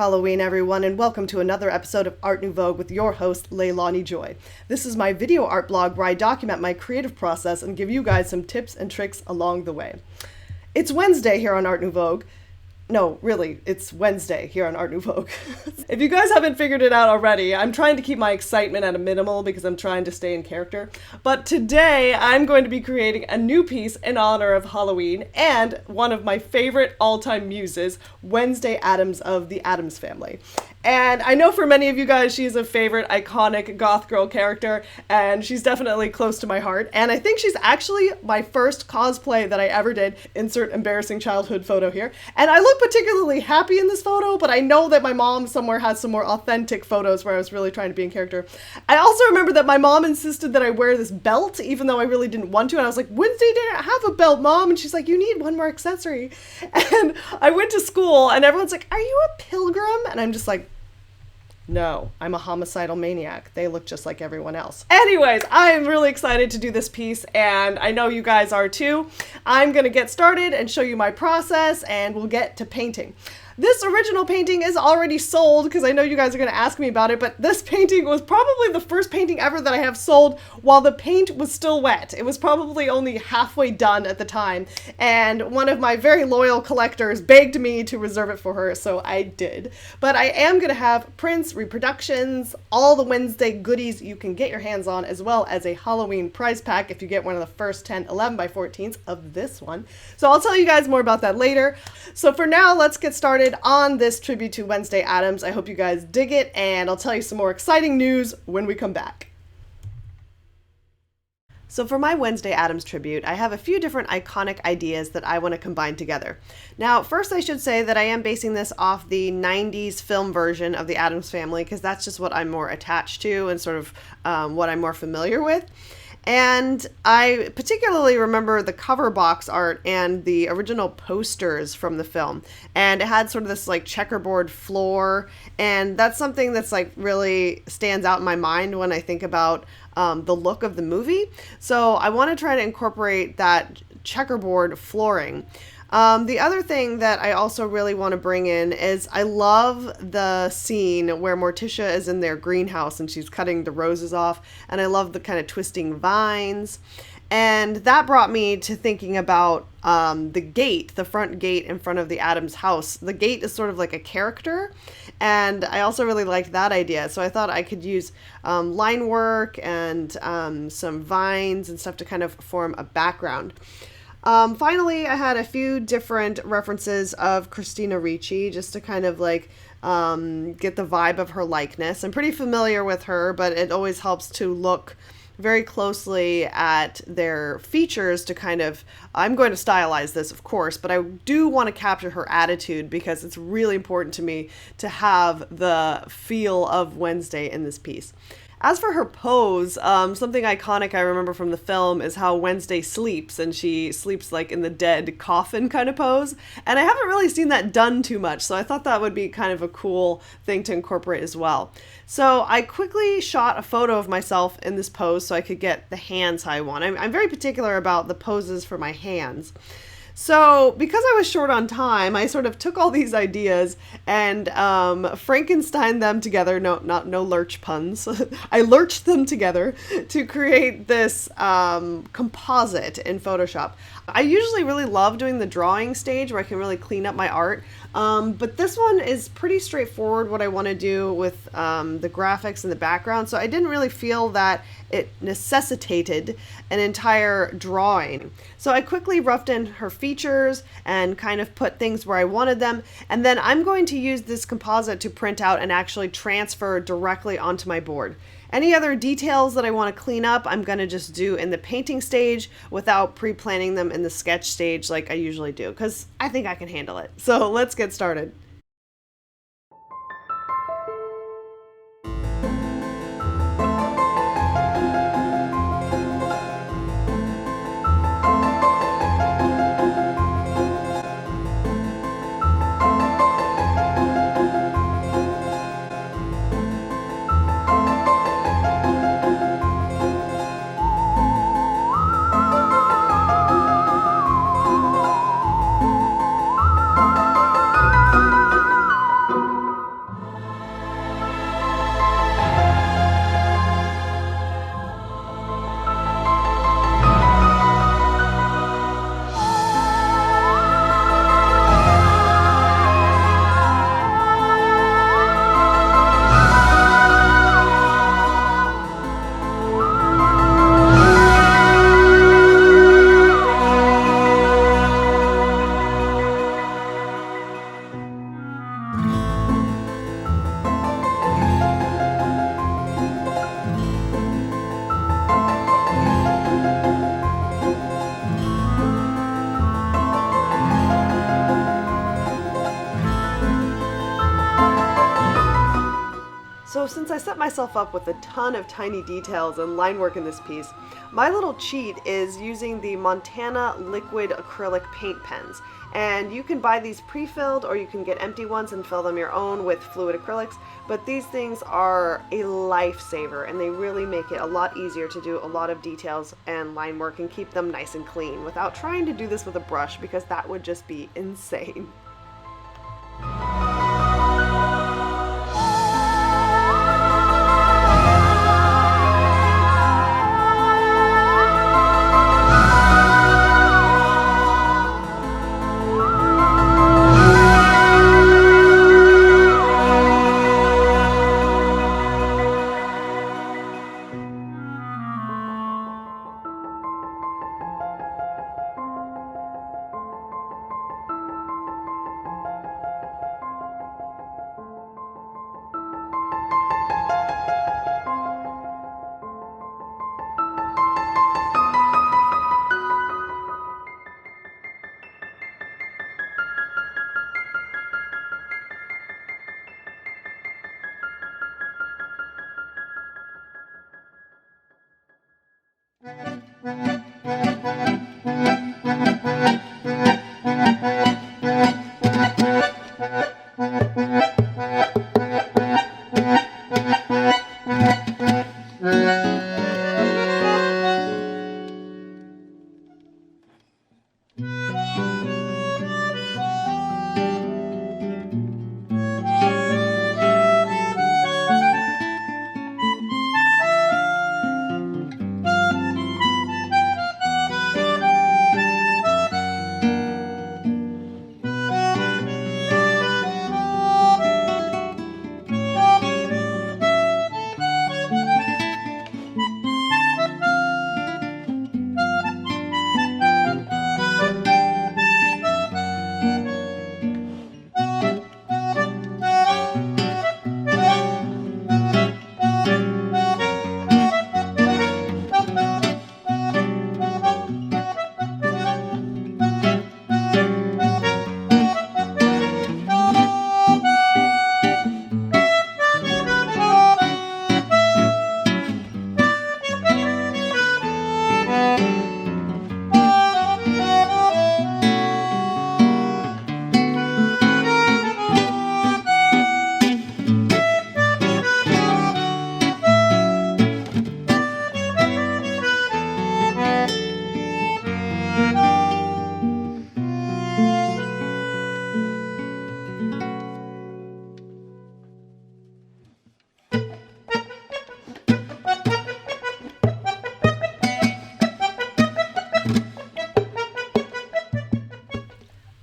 Halloween, everyone, and welcome to another episode of Art Nouveau with your host, LeilaniJoy. This is my video art blog where I document my creative process and give you guys some tips and tricks along the way. It's Wednesday here on Art Nouveau. No, really, it's Wednesday here on Art Nouveau. If you guys haven't figured it out already, I'm trying to keep my excitement at a minimal because I'm trying to stay in character. But today, I'm going to be creating a new piece in honor of Halloween and one of my favorite all-time muses, Wednesday Addams of the Addams Family. And I know for many of you guys, she's a favorite iconic goth girl character, and she's definitely close to my heart. And I think she's actually my first cosplay that I ever did. Insert embarrassing childhood photo here. And I look particularly happy in this photo, but I know that my mom somewhere has some more authentic photos where I was really trying to be in character. I also remember that my mom insisted that I wear this belt, even though I really didn't want to. And I was like, Wednesday didn't have a belt, Mom. And she's like, you need one more accessory. And I went to school and everyone's like, are you a pilgrim? And I'm just like, no, I'm a homicidal maniac. They look just like everyone else. Anyways, I'm really excited to do this piece, and I know you guys are too. I'm gonna get started and show you my process, and we'll get to painting. This original painting is already sold because I know you guys are going to ask me about it, but this painting was probably the first painting ever that I have sold while the paint was still wet. It was probably only halfway done at the time, and one of my very loyal collectors begged me to reserve it for her, so I did. But I am going to have prints, reproductions, all the Wednesday goodies you can get your hands on, as well as a Halloween prize pack if you get one of the first 10 11 by 14s of this one. So I'll tell you guys more about that later. So for now, let's get started on this tribute to Wednesday Addams. I hope you guys dig it, and I'll tell you some more exciting news when we come back. So for my Wednesday Addams tribute, I have a few different iconic ideas that I want to combine together. Now, first I should say that I am basing this off the 90s film version of the Addams Family, because that's just what I'm more attached to and sort of what I'm more familiar with. And I particularly remember the cover box art and the original posters from the film. And it had sort of this like checkerboard floor. And that's something that's like really stands out in my mind when I think about the look of the movie. So I want to try to incorporate that checkerboard flooring. The other thing that I also really want to bring in is I love the scene where Morticia is in their greenhouse and she's cutting the roses off, and I love the kind of twisting vines. And that brought me to thinking about the gate, the front gate in front of the Addams house. The gate is sort of like a character, and I also really liked that idea. So I thought I could use line work and some vines and stuff to kind of form a background. Finally, I had a few different references of Christina Ricci just to kind of like get the vibe of her likeness. I'm pretty familiar with her, but it always helps to look very closely at their features to kind of, I'm going to stylize this, of course, but I do want to capture her attitude because it's really important to me to have the feel of Wednesday in this piece. As for her pose, something iconic I remember from the film is how Wednesday sleeps, and she sleeps like in the dead coffin kind of pose. And I haven't really seen that done too much, so I thought that would be kind of a cool thing to incorporate as well. So I quickly shot a photo of myself in this pose so I could get the hands how I want. I'm very particular about the poses for my hands. So because I was short on time, I sort of took all these ideas and Frankenstein them together. No lurch puns. I lurched them together to create this composite in Photoshop. I usually really love doing the drawing stage where I can really clean up my art. But this one is pretty straightforward what I want to do with the graphics and the background. So I didn't really feel that it necessitated an entire drawing. So I quickly roughed in her features and kind of put things where I wanted them. And then I'm going to use this composite to print out and actually transfer directly onto my board. Any other details that I want to clean up, I'm going to just do in the painting stage without pre-planning them in the sketch stage like I usually do, because I think I can handle it. So let's get started. So since I set myself up with a ton of tiny details and line work in this piece, my little cheat is using the Montana liquid acrylic paint pens. And you can buy these pre-filled or you can get empty ones and fill them your own with fluid acrylics, but these things are a lifesaver and they really make it a lot easier to do a lot of details and line work and keep them nice and clean without trying to do this with a brush, because that would just be insane.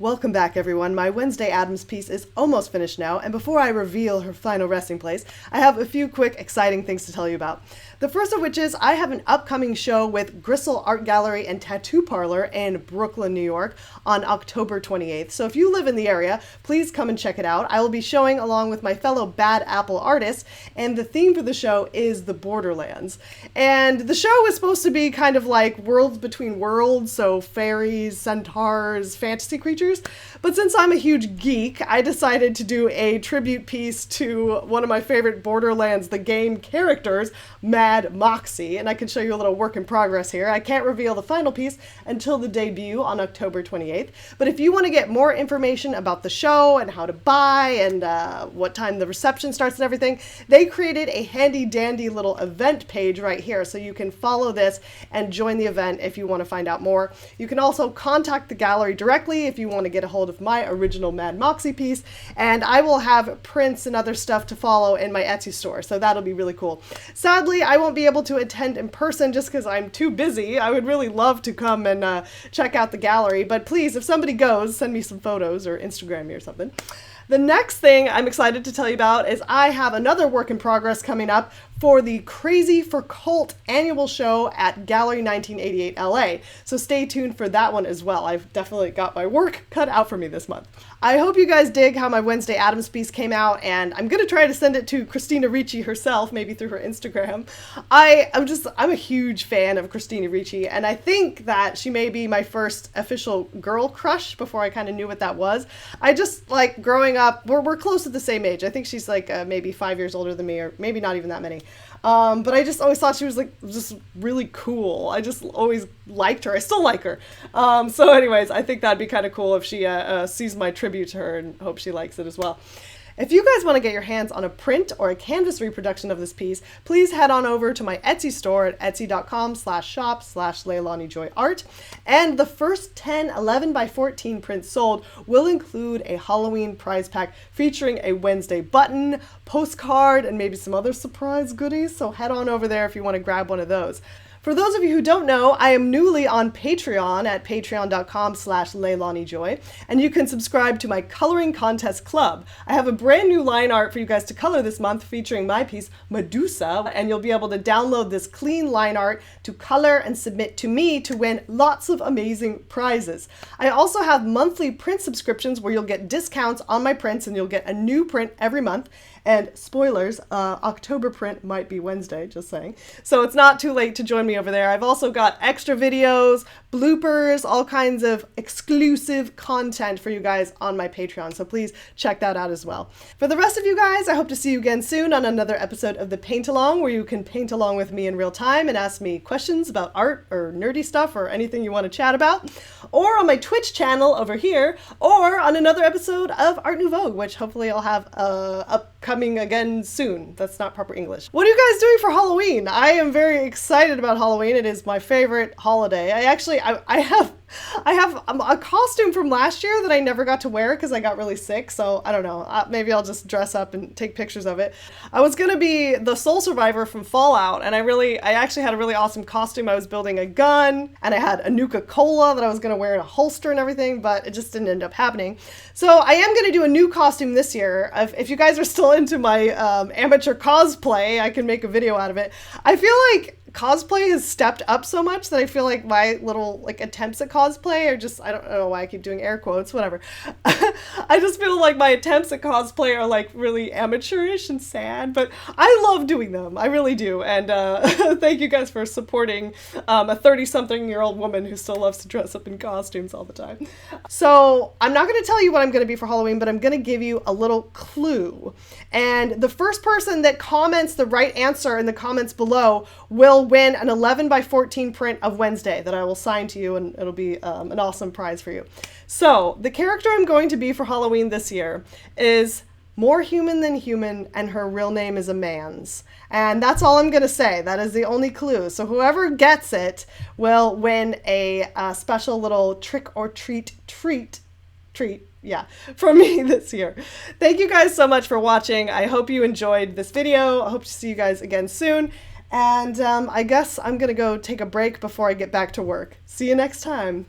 Welcome back, everyone. My Wednesday Addams piece is almost finished now, and before I reveal her final resting place, I have a few quick, exciting things to tell you about. The first of which is I have an upcoming show with Gristle Art Gallery and Tattoo Parlor in Brooklyn, New York on October 28th. So if you live in the area, please come and check it out. I will be showing along with my fellow Bad Apple artists, and the theme for the show is the Borderlands. And the show is supposed to be kind of like worlds between worlds, so fairies, centaurs, fantasy creatures. But since I'm a huge geek, I decided to do a tribute piece to one of my favorite Borderlands, the game characters, Mad Moxie, and I can show you a little work in progress here. I can't reveal the final piece until the debut on October 28th, but if you want to get more information about the show and how to buy and what time the reception starts and everything, they created a handy dandy little event page right here, so you can follow this and join the event if you want to find out more. You can also contact the gallery directly if you want to get a hold of my original Mad Moxie piece, and I will have prints and other stuff to follow in my Etsy store, so that'll be really cool. Sadly, I won't be able to attend in person just because I'm too busy. I would really love to come and check out the gallery, but please, if somebody goes, send me some photos or Instagram me or something. The next thing I'm excited to tell you about is I have another work in progress coming up for the Crazy for Cult annual show at Gallery 1988 LA. So stay tuned for that one as well. I've definitely got my work cut out for me this month. I hope you guys dig how my Wednesday Addams piece came out, and I'm going to try to send it to Christina Ricci herself, maybe through her Instagram. I'm a huge fan of Christina Ricci, and I think that she may be my first official girl crush before I kind of knew what that was. I just, like, growing up. We're close to the same age. I think she's like maybe 5 years older than me, or maybe not even that many. But I just always thought she was like just really cool. I just always liked her. I still like her. So anyways, I think that'd be kind of cool if she sees my tribute to her, and hope she likes it as well. If you guys want to get your hands on a print or a canvas reproduction of this piece, please head on over to my Etsy store at etsy.com/shop/LeilaniJoyArt. And the first 10 11 by 14 prints sold will include a Halloween prize pack featuring a Wednesday button, postcard, and maybe some other surprise goodies. So head on over there if you want to grab one of those. For those of you who don't know, I am newly on Patreon at patreon.com/LeilaniJoy, and you can subscribe to my coloring contest club. I have a brand new line art for you guys to color this month featuring my piece, Medusa, and you'll be able to download this clean line art to color and submit to me to win lots of amazing prizes. I also have monthly print subscriptions where you'll get discounts on my prints, and you'll get a new print every month. And spoilers, October print might be Wednesday, just saying. So it's not too late to join me over there. I've also got extra videos, bloopers, all kinds of exclusive content for you guys on my Patreon. So please check that out as well. For the rest of you guys, I hope to see you again soon on another episode of the Paint Along, where you can paint along with me in real time and ask me questions about art or nerdy stuff or anything you want to chat about. Or on my Twitch channel over here, or on another episode of Art Nouveau, which hopefully I'll have upcoming again soon. That's not proper English. What are you guys doing for Halloween? I am very excited about Halloween. It is my favorite holiday. I have a costume from last year that I never got to wear because I got really sick. So I don't know. Maybe I'll just dress up and take pictures of it. I was going to be the Soul Survivor from Fallout, and I actually had a really awesome costume. I was building a gun, and I had a Nuka-Cola that I was going to wear in a holster and everything, but it just didn't end up happening. So I am going to do a new costume this year. If you guys are still into my amateur cosplay, I can make a video out of it. I feel like cosplay has stepped up so much that I feel like my little attempts at cosplay are just, I don't know why I keep doing air quotes, whatever. I just feel like my attempts at cosplay are really amateurish and sad, but I love doing them. I really do. And thank you guys for supporting a 30-something-year-old woman who still loves to dress up in costumes all the time. So I'm not going to tell you what I'm going to be for Halloween, but I'm going to give you a little clue. And the first person that comments the right answer in the comments below will win an 11 by 14 print of Wednesday that I will sign to you, and it'll be an awesome prize for you. So the character I'm going to be for Halloween this year is more human than human, and her real name is a man's. And that's all I'm going to say. That is the only clue. So whoever gets it will win a special little trick or treat from me this year. Thank you guys so much for watching. I hope you enjoyed this video. I hope to see you guys again soon. And I guess I'm going to go take a break before I get back to work. See you next time.